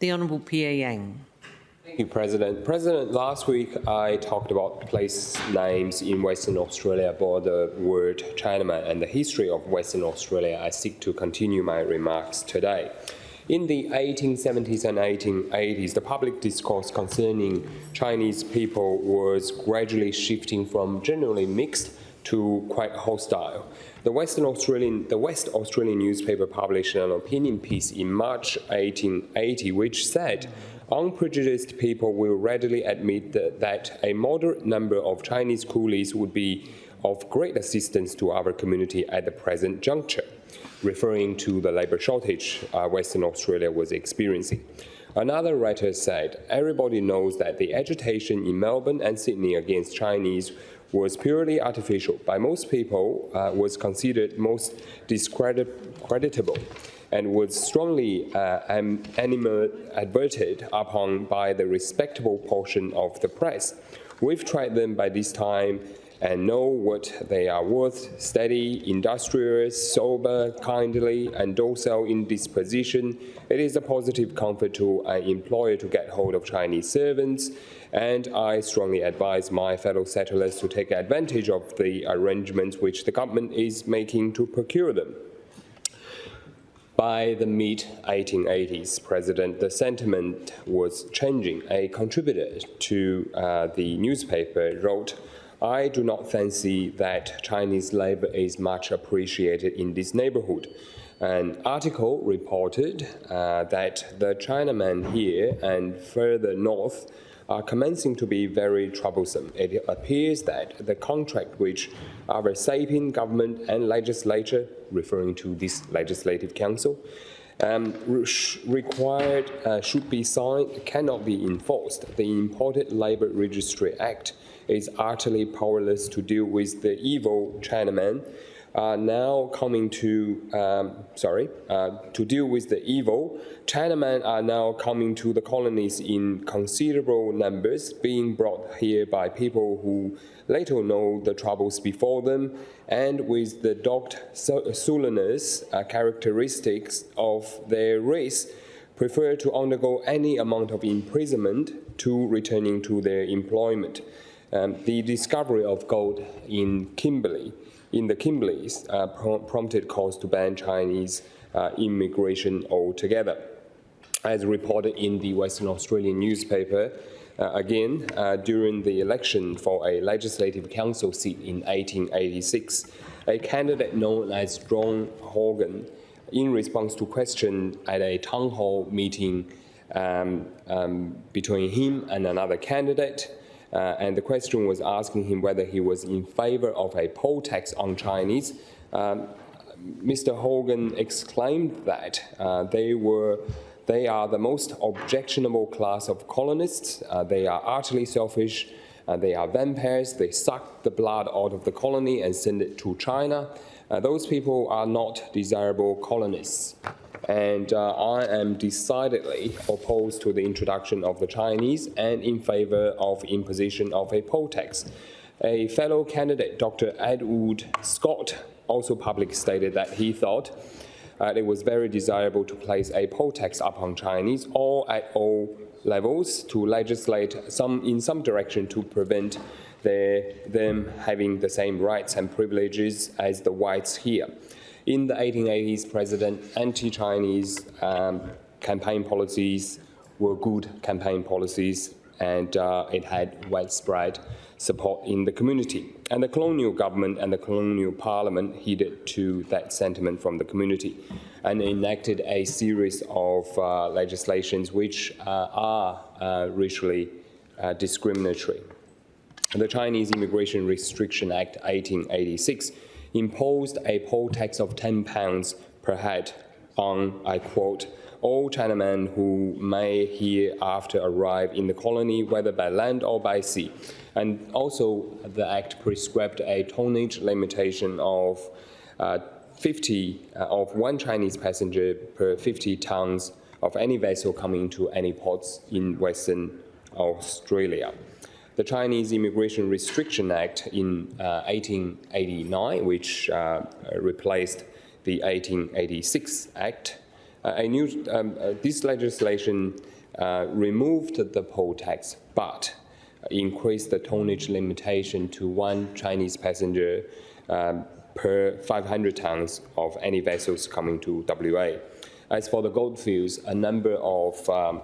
The Honourable Pierre Yang. Thank you, President. President, last week I talked about place names in Western Australia, about the word Chinaman and the history of Western Australia. I seek to continue my remarks today. In the 1870s and 1880s, the public discourse concerning Chinese people was gradually shifting from generally mixed to quite hostile. The West Australian newspaper published an opinion piece in March 1880 which said, "Unprejudiced people will readily admit that a moderate number of Chinese coolies would be of great assistance to our community at the present juncture," referring to the labour shortage Western Australia was experiencing. Another writer said, "Everybody knows that the agitation in Melbourne and Sydney against Chinese was purely artificial. By most people, was considered most discreditable and was strongly adverted upon by the respectable portion of the press. We've tried them by this time and know what they are worth: steady, industrious, sober, kindly, and docile in disposition. It is a positive comfort to an employer to get hold of Chinese servants, and I strongly advise my fellow settlers to take advantage of the arrangements which the government is making to procure them." By the mid-1880s, President, the sentiment was changing. A contributor to the newspaper wrote, "I do not fancy that Chinese labor is much appreciated in this neighborhood." An article reported that the Chinamen here and further north are commencing to be very troublesome. It appears that the contract which our sapient government and legislature, referring to this legislative council, required should be signed cannot be enforced. The Imported Labour Registry Act is utterly powerless to deal with the evil Chinamen to deal with the evil. Chinamen are now coming to the colonies in considerable numbers, being brought here by people who little know the troubles before them, and with the dogged sullenness characteristics of their race, prefer to undergo any amount of imprisonment to returning to their employment. The discovery of gold in the Kimberleys prompted calls to ban Chinese immigration altogether. As reported in the Western Australian newspaper, during the election for a Legislative Council seat in 1886, a candidate known as John Horgan, in response to question at a town hall meeting between him and another candidate, and the question was asking him whether he was in favor of a poll tax on Chinese. Mr. Hogan exclaimed that they are the most objectionable class of colonists. They are utterly selfish. They are vampires. They suck the blood out of the colony and send it to China. Those people are not desirable colonists. And I am decidedly opposed to the introduction of the Chinese and in favor of imposition of a poll tax. A fellow candidate, Dr. Edward Scott, also publicly stated that he thought it was very desirable to place a poll tax upon Chinese or at all levels to legislate in some direction to prevent them having the same rights and privileges as the whites here. In the 1880s, President, anti-Chinese campaign policies were good campaign policies, and it had widespread support in the community. And the colonial government and the colonial parliament heeded to that sentiment from the community and enacted a series of legislations which are racially discriminatory. The Chinese Immigration Restriction Act 1886 imposed a poll tax of £10 per head on, I quote, "all Chinamen who may hereafter arrive in the colony, whether by land or by sea." And also the Act prescribed a tonnage limitation of 1 Chinese passenger per 50 tons of any vessel coming to any ports in Western Australia. The Chinese Immigration Restriction Act in 1889, which replaced the 1886 Act, This legislation removed the poll tax, but increased the tonnage limitation to 1 Chinese passenger per 500 tons of any vessels coming to WA. As for the goldfields, a number of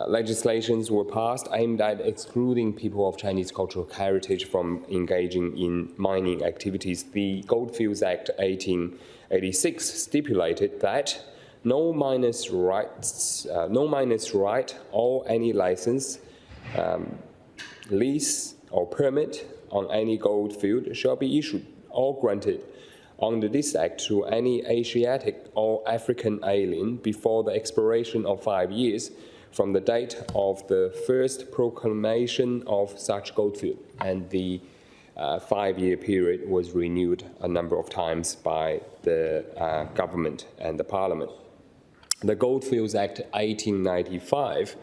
legislations were passed aimed at excluding people of Chinese cultural heritage from engaging in mining activities. The Goldfields Act 1886 stipulated that no miner's right or any license, lease or permit on any gold field shall be issued or granted under this act to any Asiatic or African alien before the expiration of 5 years from the date of the first proclamation of such goldfield. And the 5-year period was renewed a number of times by the government and the parliament. The Goldfields Act 1895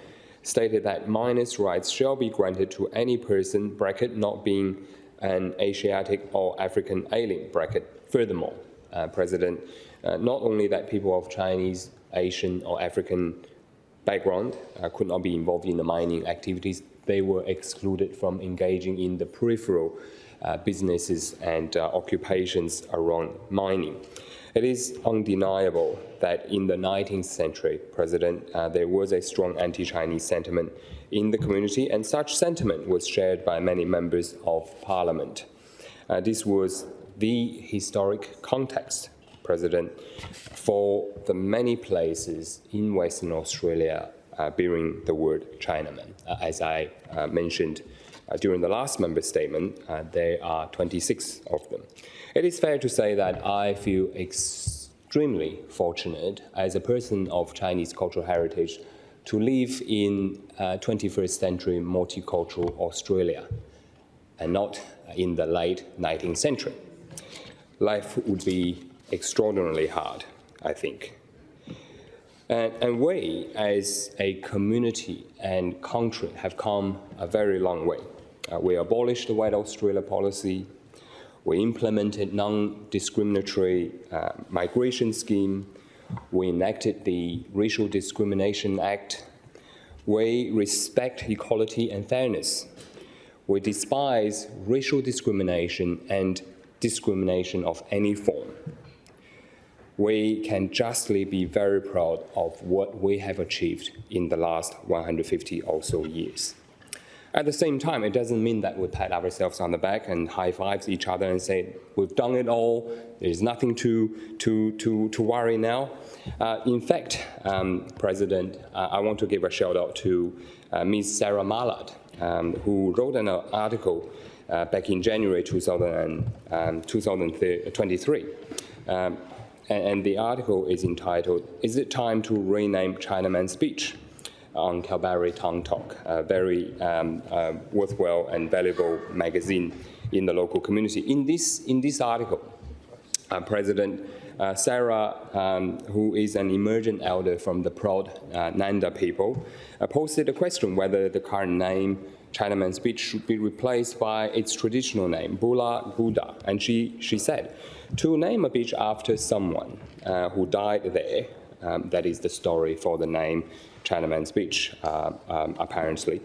stated that miners' rights shall be granted to any person, bracket, not being an Asiatic or African alien, bracket. Furthermore, President, not only that people of Chinese, Asian or African background could not be involved in the mining activities, they were excluded from engaging in the peripheral businesses and occupations around mining. It is undeniable that in the 19th century, President, there was a strong anti-Chinese sentiment in the community, and such sentiment was shared by many members of Parliament. This was the historic context, President, for the many places in Western Australia bearing the word Chinaman. As I mentioned during the last member statement, there are 26 of them. It is fair to say that I feel extremely fortunate as a person of Chinese cultural heritage to live in 21st century multicultural Australia and not in the late 19th century. Life would be extraordinarily hard, I think. And we, as a community and country, have come a very long way. We abolished the White Australia policy. We implemented non-discriminatory migration scheme. We enacted the Racial Discrimination Act. We respect equality and fairness. We despise racial discrimination and discrimination of any form. We can justly be very proud of what we have achieved in the last 150 or so years. At the same time, it doesn't mean that we pat ourselves on the back and high-five each other and say, we've done it all, there's nothing to worry now. In fact, President, I want to give a shout-out to Ms. Sarah Mallard, who wrote an article back in January 2023. And the article is entitled, "Is it time to rename Chinaman's Beach?" on Kalbarri Town Talk, a very worthwhile and valuable magazine in the local community. In this article, President Sarah, who is an emergent elder from the proud Nanda people, posted a question whether the current name Chinaman's Beach should be replaced by its traditional name, Bula Guda. And she said, to name a beach after someone who died there, that is the story for the name Chinaman's Beach, apparently,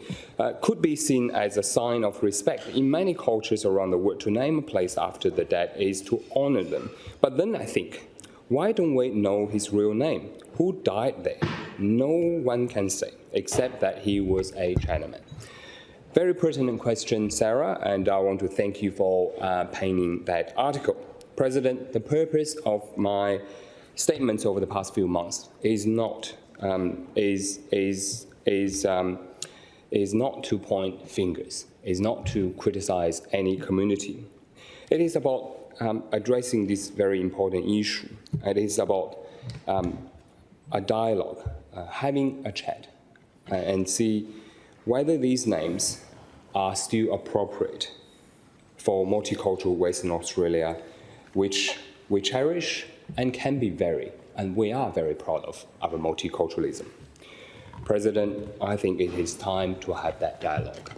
could be seen as a sign of respect. In many cultures around the world, to name a place after the dead is to honor them. But then I think, why don't we know his real name? Who died there? No one can say, except that he was a Chinaman. Very pertinent question, Sarah, and I want to thank you for penning that article. President, the purpose of my statements over the past few months is not to point fingers, is not to criticize any community. It is about addressing this very important issue. It is about a dialogue, having a chat, and see whether these names are still appropriate for multicultural Western Australia, which we cherish and can be and we are very proud of our multiculturalism. President, I think it is time to have that dialogue.